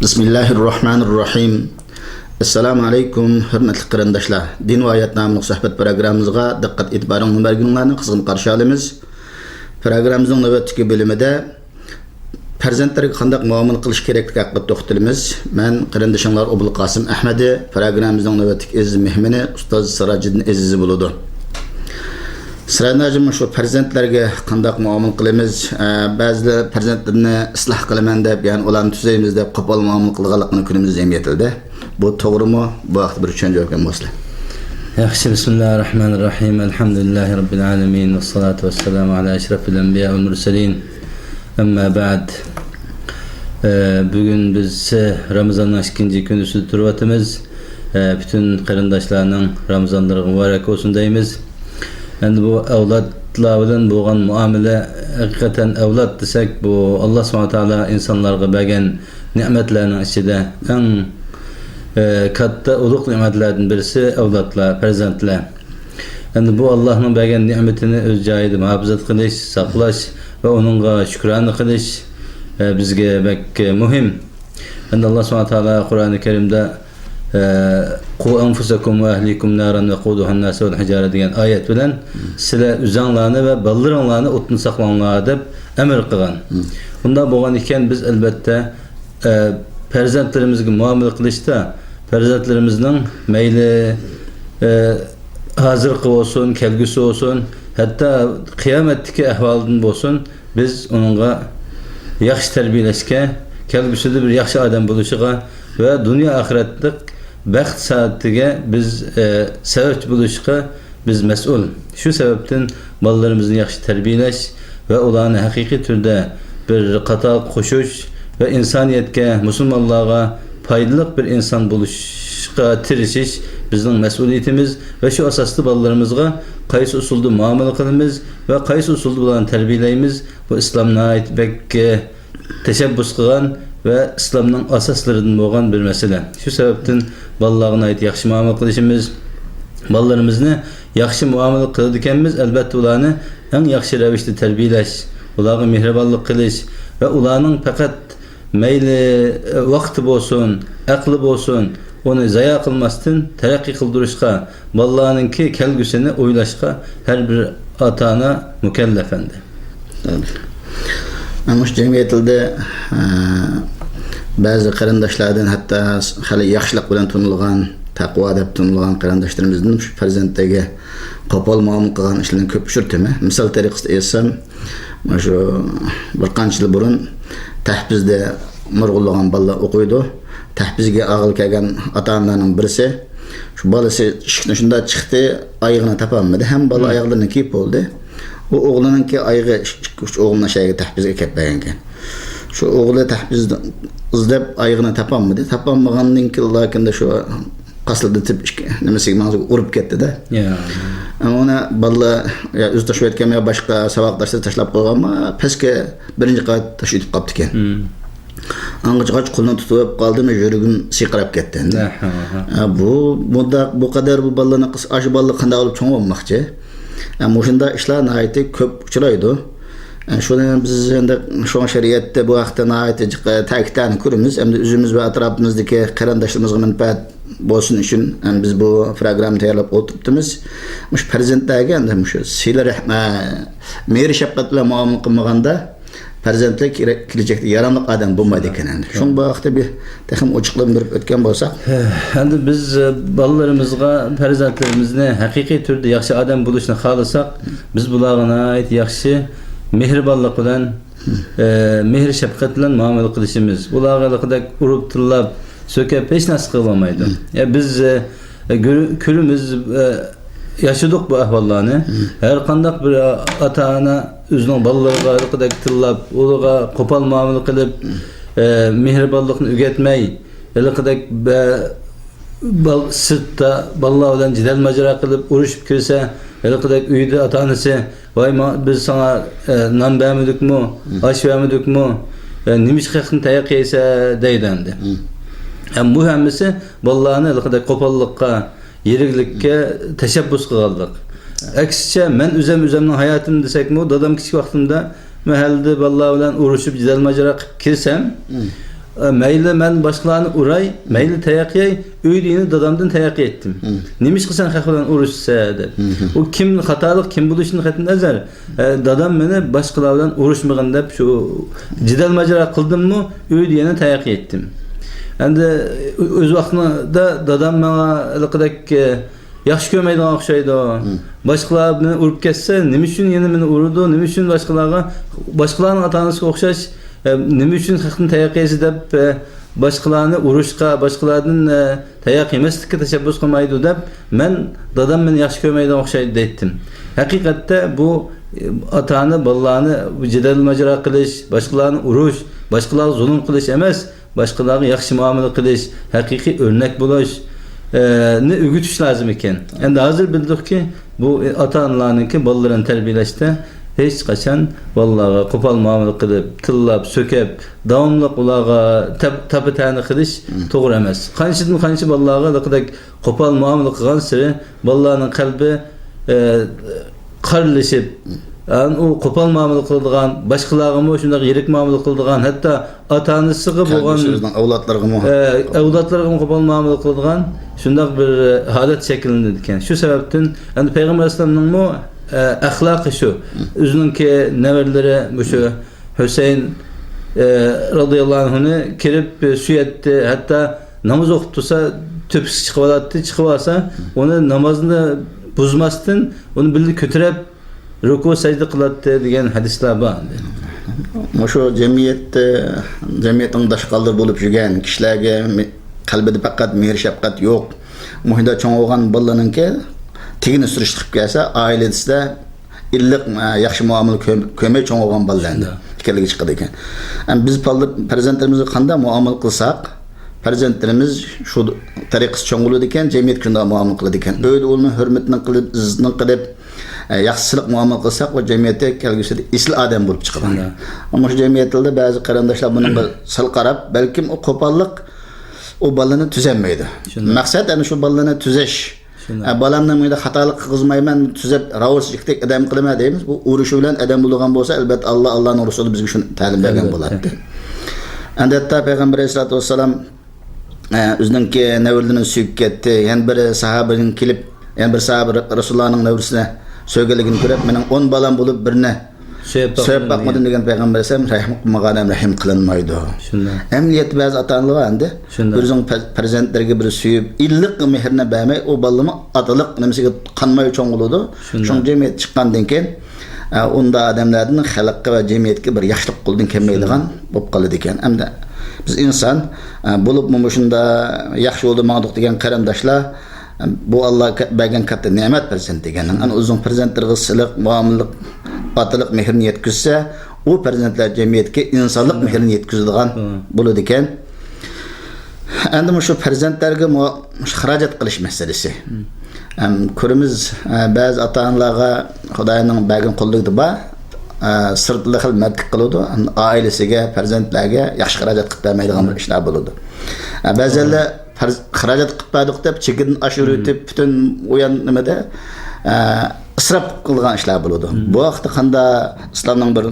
Bismillahirrahmanirrahim. Assalamu alaykum, hurmatli qarindoshlar. Din va hayot nomli suhbat programmamizga diqqat e'tiboringizni berganlarni qizg'in qarshi olamiz. Programmamizning navbatdagi bo'limida farzandlarga qanday muomala qilish kerakligi haqida to'xtalamiz. Men qarindoshlar Obul Qosim Ahmadi, programmamizning navbatdagi aziz mehmoni ustoz Sirajiddin Aziz bo'ladi. Sirajim shu farzandlarga qanday muomala qilamiz? Ba'zi farzandlarni isloh qilaman deb, ya'ni ularni tuzaymiz deb qo'pol muomala qilganligini kunimizda ham yetildi. Bu to'g'rimi? Bu haqda bir tushuncha bergan bo'lsanglar. Yaxshi, bismillahirrohmanirrohim. Alhamdulillahi robbil alamin va salatu vassalamu ala ashrafil anbiya val mursalin. Amma ba'd. Bugun biz Ramazonning 2-chi kuni ustida turyapmiz. Bütün qarindoshlarning Ramazonlari muborak olsun deymiz. Endi bu avlodlar bilan bo'lgan muomala haqiqatan avlod desak, bu Alloh subhanahu va taolo insonlarga bergan ne'matlarning ichida eng katta ulug' ne'matlardan birisi avlodlar, farzandlar. Endi bu Allohning bergan ne'matini o'z joyida muhofaza qilish, saqlash va uningga shukrona qilish bizga bek muhim. Endi Alloh subhanahu va taolo Qur'oni Karimda qu anfusakum va ahlikum naran va quduha an-nas wal hijara degan oyat bilan sizlar o'zinglarni va bolalarni o'tni saqlanglar deb amr qilgan. Bunda bo'lgan ekan biz albatta farzandlarimizga muomala qilishda farzandlarimizning mayli hozirgi bo'lsin, kelgusi bo'lsin, hatto qiyomatdagi ahvoldan bo'lsin, biz uningga yaxshi tarbiyalashga, kelgusida bir yaxshi odam bo'lishiga va dunyo oxiratda baxt saatiga biz sabab bo'lishga biz mas'ul. Shu sababdan bolalarimizni yaxshi tarbiyalash va ularni haqiqiy turda bir qator qo'shish va insoniyatga, musulmonlarga foydali bir inson bo'lishga tirishish bizning mas'uliyatimiz va shu asosda bolalarimizga qaysi usulda muomala qilamiz va qaysi usulda ularni tarbiyalaymiz, bu islomga oid tashabbus qilgan ve İslam'ın asaslarından bo'lgan bir mesele. Şu sebepten balalarına ait yaxshi muomala qilishimiz, balalarimizni yaxshi muomala qiladiganmiz, albatta ularni eng yaxshi ravishda tarbiyalash, ularga mehribonlik qilish ve ularning faqat mayli vaqti bo'lsin, aqli bo'lsin, onu zayi qilmasdan taraqqiy qildirishga, balalarninki kelgusini o'ylashga har bir ota-ona mukallaf endi. Ama şu cemiyetilde bazı qarindoshlardan hatta hali yaxshilik bilan tunilgan, taqvo deb tunilgan qarindoshlarımızdan şu farzandlarga qo'pol muomala qilgan ishlarni ko'p uchirtimi. Misol tariqasida aytsam, şu bir qancha yil burun tahbizda nurg'unlagan bolalar o'qiydi. Tahbizga og'il kelgan ota-onalarning birisi şu bolasi shunda chiqdi, oyog'ini topolmadi. Ham bola oyoqlarini kiyib bo'ldi. O oğlanınki ayğı oğluna şeyge tahbizge ketmegen ekan. Şu oğlu tahbizde izlep ayığını tapanmadı. Tapanmagandan lakin de şu qasıldı tip nimasiga ma'zur urib ketdi da. Ya. Ama ona balla ya o'zi tashib etgan ya boshqa saboqdaşlar tashlab qo'yganmi, pastga birinchi qavat tashib qolibdi ekan. Angacha qo'lini tutib qoldimi, yuragim siqirab ketdi endi. Bu qadar bu ballani aşı balla qanday olib cho'ng bo'lmoqchi. Yani şunda işler nihayeti köp uçuraydı. Yani şunu biz endi şu şeriatda bu vaqtda nihayeti ta'kidlarni ko'ramiz. Hem de o'zimiz va atrofimizdagi qarindoshlarımizga manfaat bo'lsin uchun biz bu programma tayyorlab o'tiribmiz. Mush farzandlarga endi mush sila rahmat, mehr shafqat bilan muomala qilmaganda farzandlar kelajakda yaramli odam bo'lmaydi ekan endi. Shu bu vaqtda bir taxim ochiqlantirib o'tgan bo'lsak, endi biz bolalarimizga, farzandlarimizni haqiqiy turda yaxshi odam bo'lishni xohlasak, biz bularga ait yaxshi mehribonlik bilan, mehr shafqat bilan muomala qilishimiz. Ularga qadar urib tillab, so'kib hech narsa qilolmaydi. Ya biz ko'rimiz yaşadık bu ahvallarni. Her qandaq bir ota-ona o'zining bolalariga qadar tillab, ularga qo'pol muomala qilib, mehribonlikni o'rgatmay, qadar sirtda bolalar bilan jidal majra qilib urushib kirsa, qadar uyda ota-onasi voy biz sana non bermadikmi, osh bermadikmi, nima ishqaqni tayoq yeysa deydi endi. Bu hammasi bolalarni qadar qo'pollikqa, yeriklikka tashabbus qilganlik. Aksicha men o'zimning hayotim desak-mi, dadam kichik vaqtimda mahallada bolalar bilan urushib jidal majra qilib kirsam, mayli men başkalarını uray, mayli tayaqqiyay, öydüğünü dadamdan tayaqqiy ettim. Nemiş ki sen haq bilan uruşsa deb. O kim hatalık, kim buluşunu qatın nazar. Dadam meni başkalar bilan uruşmagın deb şu jidal majra qildim-mi, öydüğünü tayaqqiy ettim. Endi öz vaqtida dadam manga liqidak yaxshi ko'rmaydigan o'xshaydi. Boshqalar meni urib ketsa, nima uchun yana meni urdi, nima uchun boshqalarning ota-onasiga o'xshash, nima uchun haqni tayaqqiysi deb boshqalarni urishga, boshqalardan tayaqqi emaslikka tashabbus qilmaydi deb men dadam meni yaxshi ko'rmaydigan o'xshaydi deydim. Haqiqatda bu ota-ona bolalarni jidal majra qilish, boshqalarni urish, boshqalarga zulm qilish emas, boshqalarga yaxshi muomala qilish, haqiqiy o'rnak bo'lish ne ögütüş lazım iken. Yani hazır bildik ki bu ata-analarınki bolalarını terbiyeleşte hiç kaçan vallahi kopal muamele kılıp, tıllap, sökep, davamlıq ulağa tapı tane kılış doğru emez. Kançı bolalarga da kadar kopal muamele kılan sıra bolalarının kalbi karılışıp yani o kopal muamele kıldığan, başkalarına mı şundak yerik muamele kıldığan, hatta ata-anası boğan evlatlarına kopal muamele kıldığan şundak bir halet şeklinde diken. Şu sebepten yani Peygamber Aleyhisselam'ın mu ahlakı şu. Üzününki neverleri şu Hüseyin radıyallahu anh'ını kirip süyetti. Hatta namaz okutsa tüpsü çıkıvalsa onu namazını bozmasın, onu bildi kötürep ruku secde kılattı diyen hadisler var. Şu cemiyetin daşkaldır bulup жүрген kişilerge kalbide fakat mehr şefkat yok. Muhida çoğun olgan balanınki tigini sürüş çıkıp gelse ailesinde illik yaxşı muamele kömey çoğun olgan balandı. Tikerligi çıkıdı eken. Yani biz prezentlerimizi kanda muamele kılsak, prezentlerimiz şu tariqisi çoğun oluyor diken, cemiyet kunda muamele kılıdı diken. Öyle onun hürmetini kılıp, izni kılıp, yaxşılık muamele kılsak o cemiyete kelgüsüde isli adam bulup çıkıdı. Ama şu cemiyetlerde bazı karandaşlar bunun sal qarab, belki o kopallık o balını tüzenmeydi. Maksat yani şu balını tüzeş. Balamdan mıydı hatalık kızmayman tüzep ravulsizliktek adam kılma deyimiz. Bu uğraşı bilen adam bulungan bolsa elbette Allah'ın Resulü bizge şunu talim bergen boladı. Endi hatta Peygamber Aleyhissalatu vesselam özününki nevriliğini suyup ketdi. Yani bir sahabenin kilip, yani bir sahabe Resulullah'ın nevrisine söygeligini görüp menin 10 balam bulup birine söylep bakmadın degen Peygamber Aleyhisselam rahim kılmagan rahim kılınmaydı. Emniyet bazı ata-analar endi özünün prezentlerge bir suyup illik mehrine bermey o balımı atalık nemesiga kanmay çoğun oludu. Şoň cemiyet çıkkandan keyin onda adamlardan halkka ve cemiyetke bir yaşlık kıldın kemeydigan bolup kalıdı eken. Endi biz insan bulup muşunda yaxşı oldu mağduk degen karandaşlar bu Allah bergen katta nimet bersin degen. Ana uzun prezentlerge sılık, muamelelik, atılık mehrini yetkizse o prezentler cemiyetke insanlık mehrini yetkizdigan boludu eken. Endi şu prezentlerge harajat kılış meselesi. Körümüz bazı ata-analarga Hudaýynyň bergen kullugy ba sırtly hizmet kılıdy. Ailesiga, prezentlerge yaxşı harajat kılıp bermeýdigan bir işler boludy. Bazılar harajat kılıp berdik dep çekidin aşyr ötüp bütün oyan nimede ısrap kılgan işler boludy. Bu wagtda kanda İslamyň bir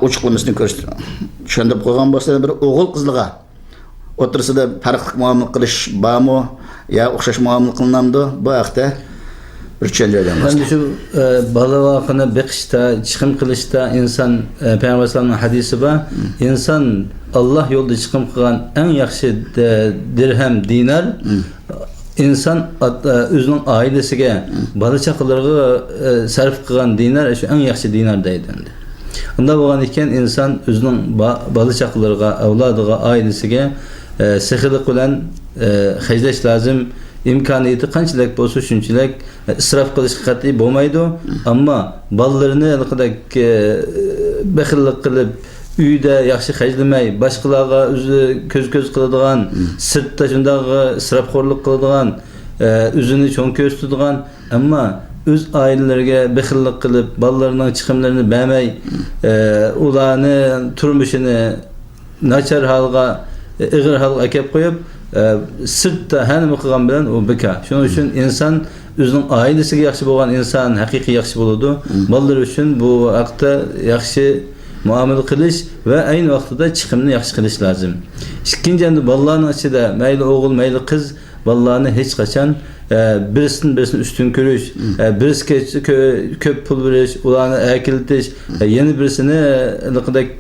uçuklymysyny görüşdürip şondop koygan bolsa bir ogul kızlyga otursada farklı muamele kılış barmy ya okşaş muamele kılınamdy bu wagtda bir çeleden başladı. Yani şu balawakını bekişte, çıkım kılışta insan Peygamber Aleyhisselam'ın hadisi var. İnsan Allah yolda çıkım kılan en yaxşı dirhem, dinar insan özünün ailesiga bala çaqalarga sarf kılan dinar şu en yaxşı dinar deydi. Onda bolan iken insan özünün bala çaqalarga, avladyga, ailesiga sehilik bilen hejleş lazım. İmkaniyeti kançılık bolsa şunçılık israf kılış qat'i bolmaydı. Ama ballarını kadar baxillik kılıp uyda yaxşı hejlemey, başqalarga özü köz kıladigan, sırtda şundağı israfxorluk kıladigan, özünü çoğun köz tutadigan, ama öz ailelerine baxillik kılıp ballarının çıkımlarını bermey, ularını turmuşunu naçar halga, ıgır halga akep koyup sırtda hanımı kılgan bilen o beka. Şunun için insan özünün ailesiga yaxşı bolgan insan haqiqi yaxşı boludu. Ballar üçün bu wagtda yaxşı muomala qilish va ayni vaqtida chiqimni yaxshi qilish lozim. Ikkinchi endi bolalarning ichida mayli o'g'il, mayli qiz bolalarni hech qachon birisini üstün ko'rish, birisiga ko'p pul berish, ularni akiltish, yana birisini liqdak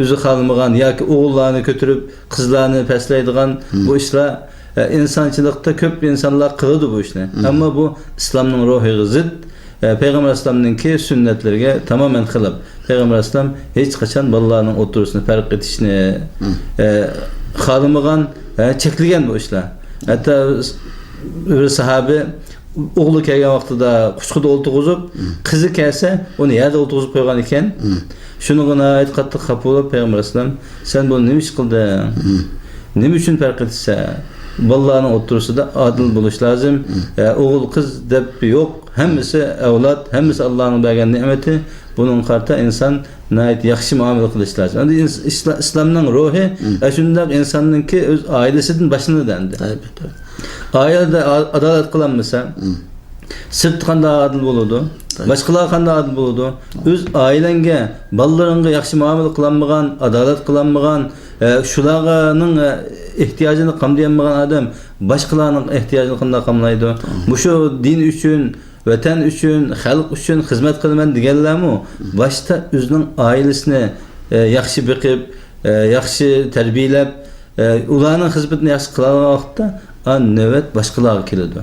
o'zi xalmagan yoki o'g'illarni ko'tarib qizlarni pastlaydigan bu ishlar insonchilikda ko'p insonlar qiladi bu ishni. Ammo bu islomning ruhiga zid. Peygamber Aslam'ınki sünnetlerine tamamen xilaf. Peygamber Aslam hiç qachon bolalarning o'rtasini farq etishni xalamagan, cheklagan bu ishlar. Hatta bir sahabi o'g'li kelgan vaqtida quchqida o'ltirg'izib, qizi kelsa, uni yerda o'ltirg'izib qo'ygan ekan. Shunigina ayt qattiq xafa bo'lib Peygamber Aslam, sen buni nima ish qilding? Nima uchun farq etsa? Bolalarning o'rtasida adil bo'lish lozim. O'g'il qiz deb yo'q. Hammasi avlod, hammasi Allohning bergan ne'mati. Buning qarta inson nayt yaxshi muomala qilish lozim. Endi islomning ruhi shunday insonningki o'z oilasidan boshlanadan. Oilada adolat qilinmasa, sirt qanday adil bo'ladi? Boshqalar qanday adil bo'ladi? O'z oilangga, bolalaringga yaxshi muomala qilinmagan, adolat qilinmagan, shularning ehtiyojini qamlayolmagan odam boshqalarning ehtiyojini qanday qamlaydi? Bu shu din uchun, vatan uchun, xalq uchun xizmat qilaman deganlarmi? Boshda o'zining oilasini yaxshi biqib, yaxshi tarbiyalab, ularning xizmatini yaxshi qilgan vaqtda navbat boshqalarga keladi.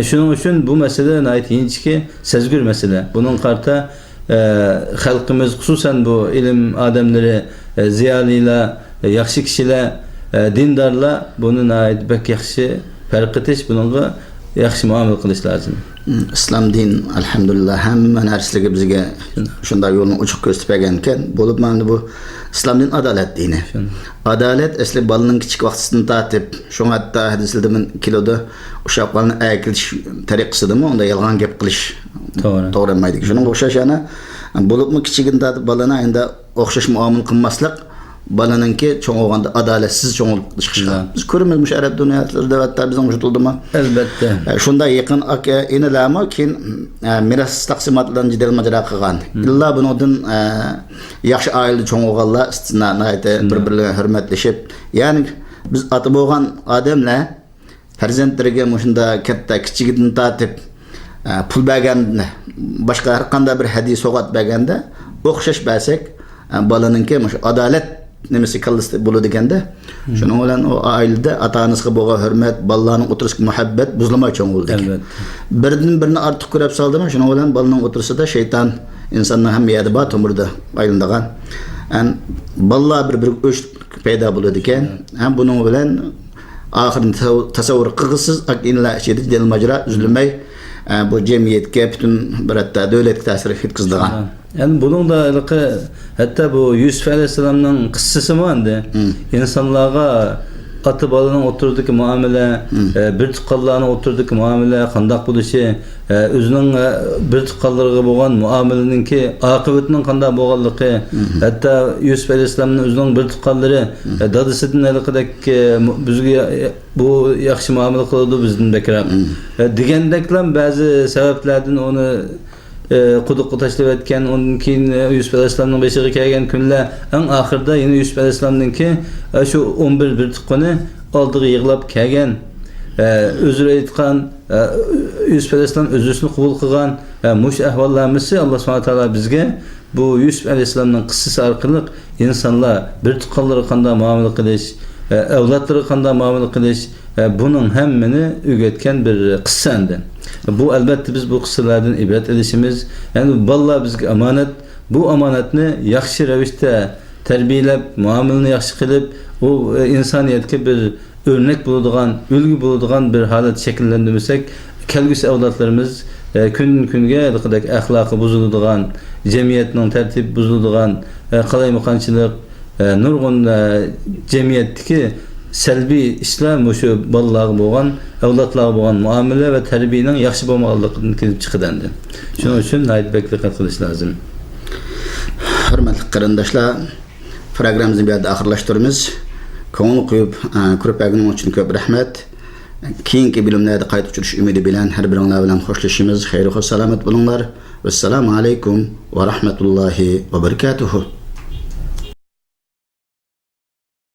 Shuning uchun bu masala nayt inchki, sezgir masala. Bunun qarta xalqimiz, xususan bu ilm odamlari, ziyolilar, yaxshi kishilar, dindarlar buni nayt bak yaxshi farq etish, bunga yaxshi muomala qilish lozim. İslam din alhamdulillah hamma narsaga bizga shunday yo'lni ochiq ko'rsatgan ekan. Bo'lib mana bu İslam din adalet dini. Adalet asli balaning kichik vaqtidan tortib, shunga hatto hadislarda keladi, uşaqlarni akilish tariqasidami, unda yolg'on gap qilish to'g'ri emaydi. Shunga o'xshash yana bo'libmi kichigidan tortib balani endi o'xshash muomala qilmaslik balanınki çoğun olganda adaletsiz çoğun çıkışlar. Biz körümüz müş Arap dünyasında hatta bizim uçutulduma. Elbette. Şunda yakın iniləmi ki miras taksimatlarını cidel macera qılğan. İlla bunun yaxşı aile çoğun olğanlar istisna bir-birine hürmetleşip. Yani biz atı bolğan adamlar farzandlarga muşunda katta kichigini tatib pul berganda, boshqa har qanday bir hadis so'gat berganda o'xshash bersak balanınki adalet nemesi kallisi buludu kende. Şunun olan o ailede ata-anasına boğa hürmet, balalarının oturuşu muhabbet buzulma çoğun oldu. Birinin artık kurab saldı mı? Şunun olan balanın oturuşu da şeytan insanın hem yerde bat umurda ayrıldıgan. Yani balalar bir öş peyda buludu ki. Hem bunun olan ahirinde tasavvur kıgısız akınla şeyde cidel macera üzülmeyi bu cemiyetke bütün bir hatta devlet tasiri etkizdigan. Yani bunun da hatta bu Yusuf Aleyhisselam'ın kıssası mı andi? İnsanlara atı balının oturduk muamele, bir tıkallarına oturduk muamele, kandak buluşu, özünün bir tıkallarına boğan muamelenin ki akıbetinin kandak boğanlığı, hatta Yusuf Aleyhisselam'ın özünün bir tıkalları, dadısının elikadaki bizge bu yaxşı muamele kılıyordu bizden bekirab. Digendekler bazı sebeplerden onu quduqqa tashlab etgan, undan keyin Yusuf Aleyhisselamning beshiga kelgan kunlar, eng oxirida yana Yusuf Aleyhisselamninki shu 11 bir tuqqani oldiga yig'lab kelgan, o'zini aytgan, Yusuf Aleyhisselam o'zini qabul qilgan mush ahvollarimizni Alloh subhanahu taolo bizga bu Yusuf Aleyhisselamning qissasi orqali insonlar bir tuqqanlarga qanday muomala qilish, avlodlarga qanday muomala qilish, bunun hammini o'rgatgan bir qissa endi. Bu elbette biz bu kıssalardan ibret edişimiz. Yani vallahi bizge amanet, bu amanetni yaxshi ravishda tarbiyalab, muomalani yaxshi qilib, o insoniyatga bir örnek bo'ladigan, ulgu bo'ladigan bir holat shakllantirsak, kelgusi avlodlarimiz kun-kunga axloqi buziladigan, jamiyatning tartibi buziladigan, qalaymaqonchilik, nurg'un jamiyatdagi selbi işler şu balalar boğan, evlatlar boğan muamele ve terbiyenin yaxşı bo'lmaganligidan kelib chiqadi. Shuning uchun naytbek diqqat qilish lazım. Hurmatli qarindoshlar, programmamizni bu yerda oxirlashtiramiz. Ko'ngil qo'yib ko'rpagining uchun ko'p rahmat. Keyingi bilimlarda qayta uchirish umidi bilan har biringlar bilan xo'shlashamiz. Xayr va salomat bo'linglar. Assalomu alaykum va rahmatullohi va barakatuh.